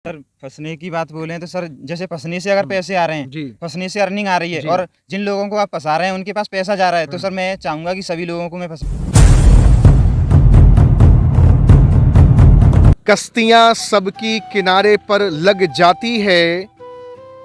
Sir फंसने की बात बोले तो सर जैसे फंसने से अगर पैसे आ रहे हैं जी फंसने से अर्निंग आ रही है जी। और जिन लोगों को आप फंसा रहे हैं उनके पास पैसा जा रहा है तो हाँ। सर मैं चाहूंगा कि सभी लोगों को मैं फंसा। कश्तियां सबकी किनारे पर लग जाती है,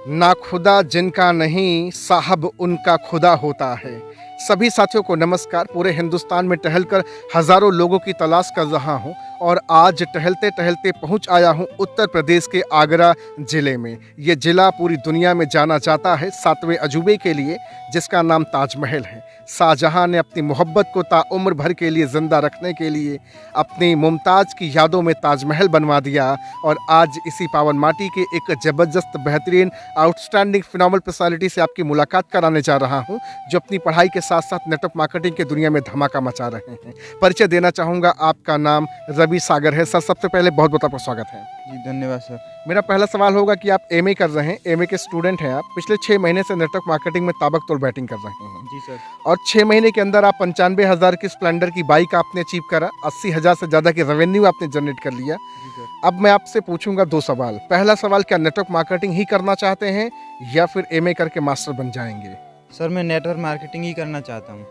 ना खुदा जिनका नहीं साहब उनका खुदा होता है। सभी साथियों को नमस्कार। पूरे हिंदुस्तान में टहलकर हजारों लोगों की तलाश कर रहा हूं और आज टहलते टहलते पहुंच आया हूं उत्तर प्रदेश के आगरा जिले में। ये जिला पूरी दुनिया में जाना जाता है 7वें अजूबे के लिए, जिसका नाम ताजमहल है। शाहजहां ने अपनी मोहब्बत को ताउम्र भर के लिए जिंदा रखने के लिए अपनी मुमताज की यादों में ताजमहल बनवा दिया और आज इसी पावन माटी के एक जबरदस्त बेहतरीन आउटस्टैंडिंग फिनोमिनल पर्सनालिटी से आपकी मुलाकात कराने जा रहा हूं, जो अपनी पढ़ाई के साथ साथ नेटवर्क मार्केटिंग की दुनिया में धमाका मचा रहे हैं। परिचय देना चाहूँगा, आपका नाम रवि सागर है। सर सबसे पहले बहुत बहुत आपका स्वागत है। जी धन्यवाद सर। मेरा पहला सवाल होगा कि आप एमए कर रहे हैं, एमए के स्टूडेंट हैं आप। पिछले 6 महीने से नेटवर्क मार्केटिंग में ताबकतोड़ बैटिंग कर रहे हैं जी सर। और 6 महीने के अंदर आप 95,000 की स्प्लेंडर की बाइक आपने अचीव करा, 80,000 से ज़्यादा की रेवेन्यू आपने जनरेट कर लिया। जी सर। अब मैं आपसे पूछूंगा 2 सवाल। पहला सवाल, क्या नेटवर्क मार्केटिंग ही करना चाहते हैं या फिर एमए करके मास्टर बन जाएंगे? सर मैं नेटवर्क मार्केटिंग ही करना चाहता हूँ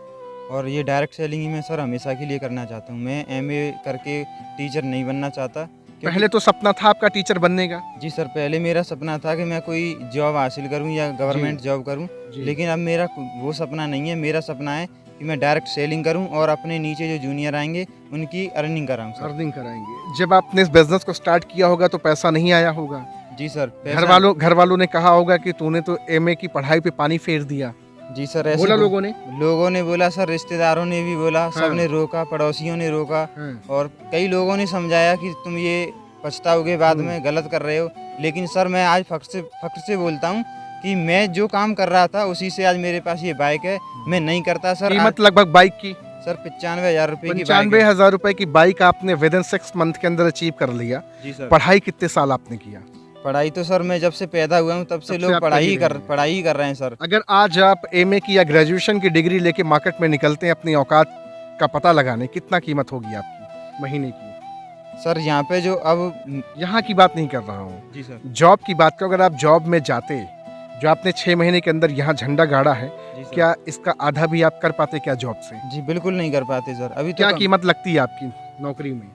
और ये डायरेक्ट सेलिंग ही मैं सर हमेशा के लिए करना चाहता हूँ। मैं एमए करके टीचर नहीं बनना चाहता। पहले तो सपना था आपका टीचर बनने का? जी सर, पहले मेरा सपना था कि मैं कोई जॉब हासिल करूं या गवर्नमेंट जॉब करूं, लेकिन अब मेरा वो सपना नहीं है। मेरा सपना है कि मैं डायरेक्ट सेलिंग करूं और अपने नीचे जो जूनियर आएंगे उनकी अर्निंग कराऊं सर। अर्निंग कराएंगे। जब आपने इस बिजनेस को स्टार्ट किया होगा तो पैसा नहीं आया होगा? जी सर। घर वालों ने कहा होगा कि तूने तो एमए की पढ़ाई पे पानी फेर दिया। जी सर, ऐसे बोला लोगों ने बोला सर, रिश्तेदारों ने भी बोला, हाँ। सबने रोका, पड़ोसियों ने रोका हाँ। और कई लोगों ने समझाया कि तुम ये पछताओगे बाद में, गलत कर रहे हो। लेकिन सर मैं आज फख्र से बोलता हूँ कि मैं जो काम कर रहा था उसी से आज मेरे पास ये बाइक है। मैं नहीं करता सर। कीमत लगभग बाइक की सर 95,000 रुपए की। 95,000 रुपए की बाइक आपने विद इन 6 मंथ के अंदर अचीव कर लिया। जी सर। पढ़ाई कितने साल आपने किया? पढ़ाई तो सर मैं जब से पैदा हुआ हूँ तब से लोग पढ़ाई ही कर रहे हैं सर। अगर आज आप एमए की या ग्रेजुएशन की डिग्री लेके मार्केट में निकलते हैं अपनी औकात का पता लगाने, कितना कीमत होगी आपकी महीने की? सर यहाँ पे जो अब यहाँ की बात नहीं कर रहा हूँ, जी सर, जॉब की बात करो। अगर आप जॉब में जाते, जो आपने 6 महीने के अंदर यहाँ झंडा गाड़ा है, क्या इसका आधा भी आप कर पाते क्या जॉब से? जी बिल्कुल नहीं कर पाते सर। अभी क्या तो कीमत लगती है आपकी नौकरी में?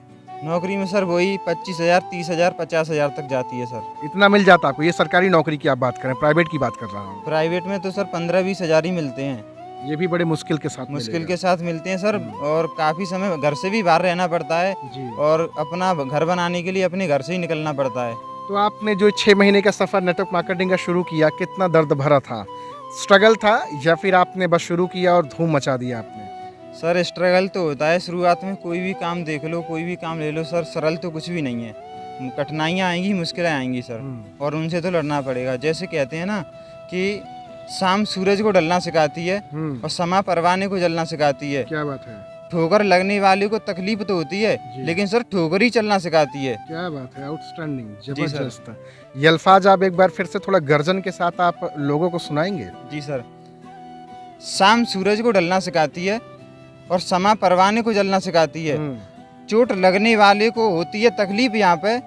नौकरी में सर वही 25,000, 30,000, 50,000 तक जाती है सर। इतना मिल जाता आपको? ये सरकारी नौकरी की आप बात करें, प्राइवेट की बात कर रहा हूँ। प्राइवेट में तो सर 15-20 हज़ार ही मिलते हैं। ये भी बड़े मुश्किल के साथ मिलते हैं सर और काफ़ी समय घर से भी बाहर रहना पड़ता है जी। और अपना घर बनाने के लिए अपने घर से ही निकलना पड़ता है। तो आपने जो 6 महीने का सफ़र नेटवर्क मार्केटिंग का शुरू किया, कितना दर्द भरा था? स्ट्रगल था या फिर आपने बस शुरू किया और धूम मचा दिया आपने? सर स्ट्रगल तो होता है शुरुआत में। कोई भी काम देख लो, कोई भी काम ले लो सर, सरल तो कुछ भी नहीं है। कठिनाइयाँ आएंगी, मुश्किलें आएंगी सर, और उनसे तो लड़ना पड़ेगा। जैसे कहते हैं ना कि शाम सूरज को ढलना सिखाती है और समा परवाने को जलना सिखाती है। क्या बात है। ठोकर लगने वाले को तकलीफ तो होती है, लेकिन सर ठोकर ही चलना सिखाती है। क्या बात है, आउटस्टैंडिंग, जबरदस्त। ये अल्फाज आप एक बार फिर से थोड़ा गर्जन के साथ आप लोगों को सुनाएंगे? जी सर। शाम सूरज को ढलना सिखाती है और समा परवाने को जलना सिखाती है। चोट लगने वाले को होती है तकलीफ यहाँ पे,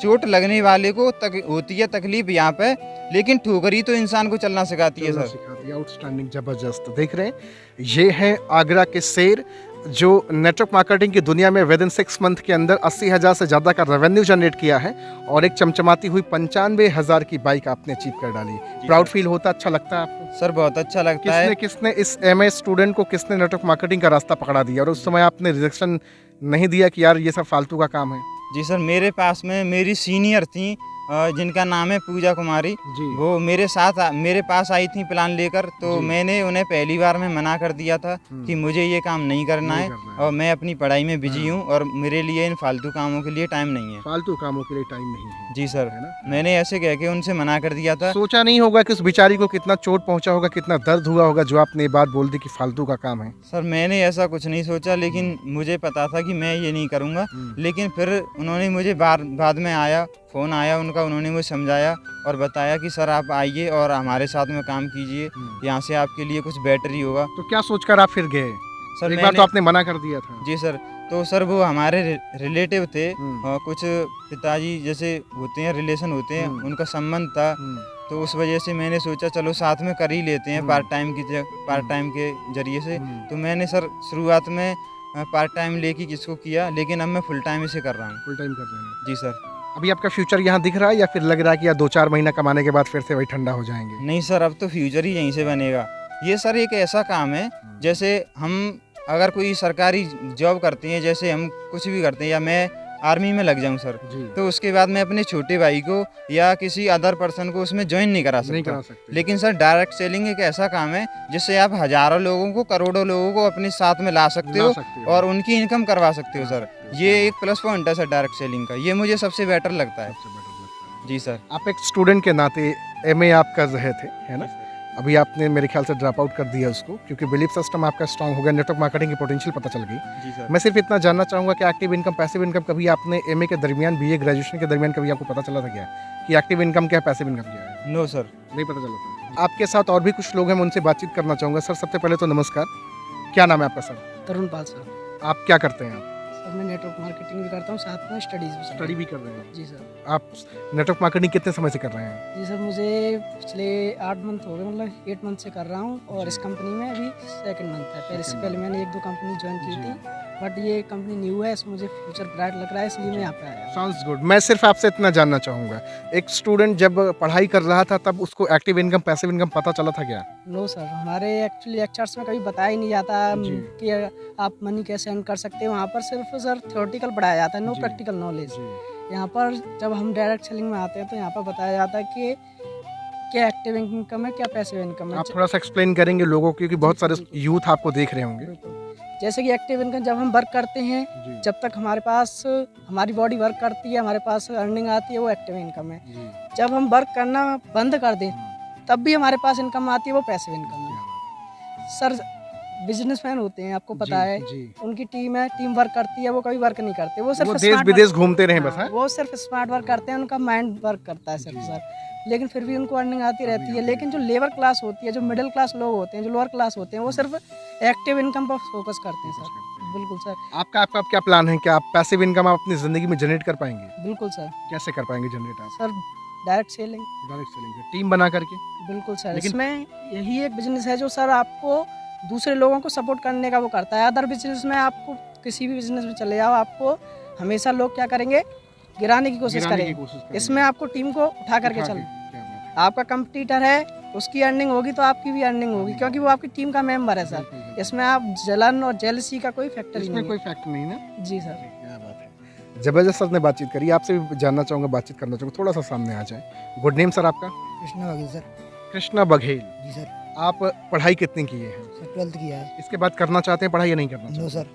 चोट लगने वाले को होती है तकलीफ यहाँ पे, लेकिन ठोकरी तो इंसान को चलना सिखाती है सर। आउटस्टैंडिंग, जबरदस्त। देख रहे हैं, ये है आगरा के शेर जो नेटवर्क मार्केटिंग की दुनिया में विद इन 6 मंथ के अंदर 80,000 से ज़्यादा का रेवेन्यू जनरेट किया है और एक चमचमाती हुई 95,000 की बाइक आपने अचीव कर डाली। प्राउड फील होता, अच्छा लगता है आपको? सर बहुत अच्छा लगता है। किसने इस एमए स्टूडेंट को किसने नेटवर्क मार्केटिंग का रास्ता पकड़ा दिया और उस समय आपने रिजेक्शन नहीं दिया कि यार ये सब फालतू का काम है? जी सर, मेरे पास में मेरी सीनियर थी जिनका नाम है पूजा कुमारी जी। वो मेरे पास आई थी प्लान लेकर, तो मैंने उन्हें पहली बार में मना कर दिया था कि मुझे ये काम नहीं करना है और मैं अपनी पढ़ाई में बिजी हूँ और मेरे लिए इन फालतू कामों के लिए टाइम नहीं है। फालतू कामों के लिए टाइम नहीं है? जी सर, मैंने ऐसे कह के उनसे मना कर दिया था। सोचा नहीं होगा कि उस बेचारी को कितना चोट पहुंचा होगा, कितना दर्द हुआ होगा जो आपने ये बात बोल दी कि फालतू का काम है? सर मैंने ऐसा कुछ नहीं सोचा, लेकिन मुझे पता था कि मैं ये नहीं करूँगा। लेकिन फिर उन्होंने मुझे बाद में फ़ोन आया उनका, उन्होंने मुझे समझाया और बताया कि सर आप आइए और हमारे साथ में काम कीजिए, यहाँ से आपके लिए कुछ बेटर ही होगा। तो क्या सोचकर आप फिर गए? सर एक बार तो आपने मना कर दिया था। जी सर, तो सर वो हमारे रिलेटिव थे और कुछ पिताजी जैसे होते हैं, रिलेशन होते हैं, उनका संबंध था। तो उस वजह से मैंने सोचा चलो साथ में कर ही लेते हैं पार्ट टाइम के जरिए से। तो मैंने सर शुरुआत में पार्ट टाइम लेके किसको किया, लेकिन अब मैं फुल टाइम इसे कर रहा हूँ। फुल टाइम कर रहे हैं जी सर। अभी आपका फ्यूचर यहाँ दिख रहा है या फिर लग रहा है कि या 2-4 महीना कमाने के बाद फिर से वही ठंडा हो जाएंगे? नहीं सर, अब तो फ्यूचर ही यहीं से बनेगा। ये सर एक ऐसा काम है जैसे हम अगर कोई सरकारी जॉब करते हैं, जैसे हम कुछ भी करते हैं, या मैं आर्मी में लग जाऊं सर, तो उसके बाद मैं अपने छोटे भाई को या किसी अदर पर्सन को उसमें ज्वाइन नहीं करा सकता। लेकिन सर डायरेक्ट सेलिंग एक ऐसा काम है जिससे आप हजारों लोगों को, करोड़ों लोगों को अपने साथ में ला सकते हो और उनकी इनकम करवा सकते हो सर। ये एक प्लस पॉइंट है सर डायरेक्ट सेलिंग का, ये मुझे सबसे बेटर लगता है। जी सर। आप एक स्टूडेंट के नाते एमए आप कर रहे थे, है ना? अभी आपने मेरे ख्याल से ड्रॉप आउट कर दिया उसको, क्योंकि बिलीफ सिस्टम आपका स्ट्रांग हो गया, नेटवर्क मार्केटिंग की पोटेंशियल पता चल गई। जी सर। मैं सिर्फ इतना जानना चाहूँगा कि एक्टिव इनकम, पैसिव इनकम कभी आपने एमए के दरमियान, बीए ग्रेजुएशन के दरमियान कभी आपको पता चला था क्या कि एक्टिव इनकम क्या है, पैसिव इनकम क्या है? नो सर, नहीं पता चला था। आपके साथ और भी कुछ लोग हैं, मैं उनसे बातचीत करना चाहूँगा। सर सबसे पहले तो नमस्कार, क्या नाम है आपका सर? तरुण पाल सर। आप क्या करते हैं? सर मैं नेटवर्क मार्केटिंग भी करता हूँ, साथ में स्टडी भी कर रहे हैं? जी सर। आप नेटवर्क मार्केटिंग कितने समय से कर रहे हैं? जी सर, मुझे पिछले 8 मंथ हो गए, मतलब 8 मंथ से कर रहा हूँ और इस कंपनी में अभी 2nd मंथ है। पहले से पहले मैंने 1-2 कंपनी ज्वाइन की थी, बट ये कंपनी न्यू है, इसमें मुझे फ्यूचर ब्राइट लग रहा है, इसलिए मैं यहाँ पे आया। Sounds good. मैं सिर्फ आपसे इतना जानना चाहूँगा, एक स्टूडेंट जब पढ़ाई कर रहा था तब उसको एक्टिव इनकम, पैसिव इनकम पता चला था क्या? नो सर, हमारे एक्चुअली लेक्चर्स में कभी बताया ही नहीं जाता कि आप मनी कैसे अर्न कर सकते हो। वहाँ पर सिर्फ सर थ्योरेटिकल पढ़ाया जाता है, नो प्रैक्टिकल नॉलेज। यहाँ पर जब हम डायरेक्ट सेलिंग में आते हैं तो यहाँ पर बताया जाता है कि क्या एक्टिव इनकम है, क्या पैसिव इनकम है। आप थोड़ा सा एक्सप्लेन करेंगे लोगों को, क्योंकि बहुत सारे यूथ आपको देख रहे होंगे। जैसे कि एक्टिव इनकम, जब हम वर्क करते हैं, जब तक हमारे पास हमारी बॉडी वर्क करती है, हमारे पास अर्निंग आती है, वो एक्टिव इनकम है। जब हम वर्क करना बंद कर दें तब भी हमारे पास इनकम आती है, वो पैसिव इनकम है। सर बिजनेसमैन होते हैं, आपको पता है, उनकी टीम है, टीम वर्क करती है, वो कभी वर्क नहीं करते, वो सिर्फ देश विदेश घूमते रहे बस। वो सिर्फ स्मार्ट वर्क करते हैं, उनका माइंड वर्क करता है सिर्फ सर, लेकिन फिर भी उनको अर्निंग आती रहती है। लेकिन जो लेबर क्लास होती है, जो मिडिल क्लास लोग होते हैं, जो लोअर क्लास होते हैं, वो सिर्फ एक्टिव इनकम पर फोकस करते हैं सर। बिल्कुल सर। आपका क्या प्लान है? क्या आप पैसिव इनकम आप अपनी जिंदगी में जनरेट कर पाएंगे? बिल्कुल सर। कैसे कर पाएंगे जनरेट आप? सर डायरेक्ट सेलिंग, टीम बना करके। बिल्कुल सर। इसमें यही एक बिजनेस है जो सर आपको दूसरे लोगों को सपोर्ट करने का वो करता है। अदर बिजनेस में आपको किसी भी बिजनेस में चले जाओ, आपको हमेशा लोग क्या करेंगे, गिराने की कोशिश करेंगे। इसमें आपको टीम को उठा करके चलना। आपका कंपटीटर है, उसकी अर्निंग होगी तो आपकी भी अर्निंग होगी, क्योंकि वो आपकी टीम का मेंबर है सर। इसमें आप जलन और जेलसी का कोई फैक्टर नहीं है। कोई फैक्टर नहीं ना? जी सर। क्या बात है, जबरदस्त सर ने बातचीत करी। आपसे भी जानना चाहूँगा, बातचीत करना चाहूँगा, थोड़ा सा सामने आ जाए। गुड नेम सर आपका? कृष्णा बघेल सर। कृष्णा बघेल जी सर। आप पढ़ाई कितनी किए हैं? सर 12th किया है। इसके बाद करना चाहते हैं पढ़ाई या नहीं करना चाहते? No sir.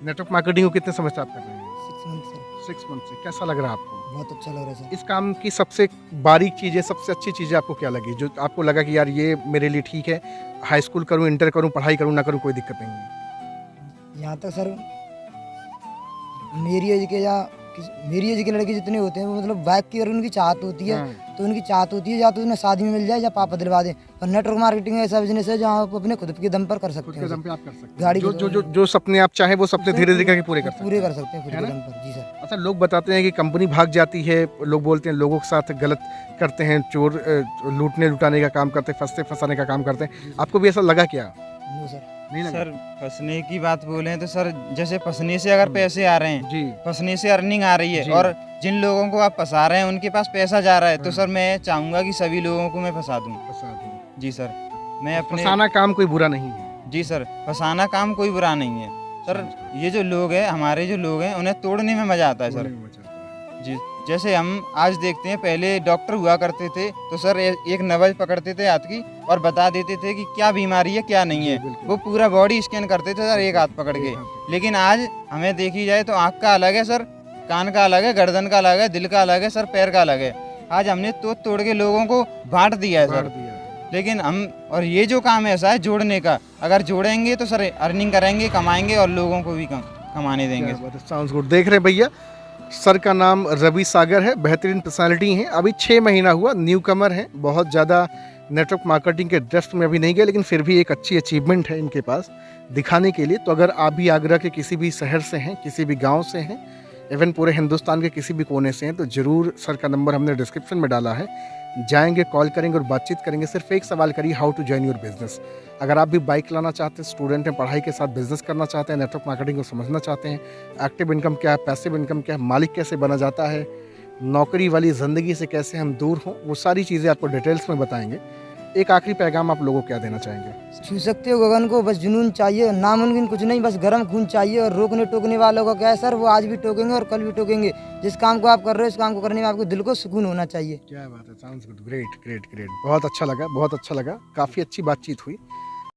नेटवर्क मार्केटिंग को कितने समय से आप कर रहे हैं? 6 मंथ सर। 6 मंथ से। कैसा लग रहा है आपको? बहुत अच्छा लग रहा है सर। इस काम की सबसे बारीक चीज़ें, सबसे अच्छी चीज़ें आपको क्या लगी, जो आपको लगा कि यार ये मेरे लिए ठीक है, हाई स्कूल करूँ, इंटर करूँ, पढ़ाई करूँ ना करूँ, कोई दिक्कत नहीं है? यहाँ तक सर मेरी एज के लड़के जितने होते हैं, वो मतलब बाइक की अगर उनकी चाहत होती है तो उनकी चाहत होती है या तो उन्हें शादी में मिल जाए या पापा दिलवा दें। पर नेटवर्क मार्केटिंग ऐसा बिजनेस है जहाँ आप अपने खुद के दम पर कर सकते हैं। आप कर सकते हैं। गाड़ी जो सपने आप चाहे वो सपने धीरे धीरे करके पूरे कर सकते हैं खुद के दम पर। जी सर। अच्छा, लोग बताते हैं कि कंपनी भाग जाती है, लोग बोलते हैं लोगों के साथ गलत करते हैं, चोर लूटने लुटाने का काम करते हैं, फंसाने का काम करते हैं। आपको भी ऐसा लगा क्या? No sir. नहीं लगा? सर फंसने की बात बोले तो सर, जैसे फंसने से अगर पैसे आ रहे हैं, जी, फंसने से अर्निंग आ रही है, और जिन लोगों को आप फंसा रहे हैं उनके पास पैसा जा रहा है, तो सर मैं चाहूंगा कि सभी लोगों को मैं फंसा दूं। जी सर। मैं अपने फंसाना काम कोई बुरा नहीं है। जी सर, फंसाना काम कोई बुरा नहीं है सर। ये जो लोग हैं, हमारे जो लोग हैं, उन्हें तोड़ने में मजा आता है सर। जी, जैसे हम आज देखते हैं, पहले डॉक्टर हुआ करते थे तो सर एक नब्ज पकड़ते थे हाथ की और बता देते थे कि क्या बीमारी है क्या नहीं है। वो पूरा बॉडी स्कैन करते थे सर एक हाथ पकड़ के। लेकिन आज हमें देखी जाए तो आँख का अलग है सर, कान का अलग है, गर्दन का अलग है, दिल का अलग है सर, पैर का अलग है। आज हमने तोड़ के लोगों को बांट दिया है सर। लेकिन हम, और ये जो काम ऐसा है जोड़ने का, अगर जोड़ेंगे तो सर अर्निंग करेंगे, कमाएंगे और लोगों को भी कमाने देंगे। Sounds good. देख रहे भैया, सर का नाम रवि सागर है, बेहतरीन पर्सनालिटी है। अभी 6 महीना हुआ, न्यू कमर है, बहुत ज़्यादा नेटवर्क मार्केटिंग के डेप्थ में अभी नहीं गए, लेकिन फिर भी एक अच्छी अचीवमेंट है इनके पास दिखाने के लिए। तो अगर आप भी आगरा के किसी भी शहर से हैं, किसी भी गांव से हैं, इवन पूरे हिंदुस्तान के किसी भी कोने से हैं, तो ज़रूर सर का नंबर हमने डिस्क्रिप्शन में डाला है, जाएंगे, कॉल करेंगे और बातचीत करेंगे। सिर्फ एक सवाल करिए, how to join your business. अगर आप भी बाइक लाना चाहते हैं, स्टूडेंट हैं, पढ़ाई के साथ बिजनेस करना चाहते हैं, नेटवर्क मार्केटिंग को समझना चाहते हैं, एक्टिव इनकम क्या है, पैसिव इनकम क्या है, मालिक कैसे बना जाता है, नौकरी वाली ज़िंदगी से कैसे हम दूर हों, वो सारी चीज़ें आपको डिटेल्स में बताएंगे। एक आखिरी पैगाम आप लोगों को क्या देना चाहेंगे? छू सकते हो गगन को, बस जुनून चाहिए, नामुमकिन कुछ नहीं, बस गर्म खून चाहिए। और रोकने टोकने वालों का क्या है सर, वो आज भी टोकेंगे और कल भी टोकेंगे। जिस काम को आप कर रहे हो, उस काम को करने में आपको दिल को सुकून होना चाहिए। क्या बात है, sounds good, great great great. बहुत अच्छा लगा, बहुत अच्छा लगा, काफ़ी अच्छी बातचीत हुई।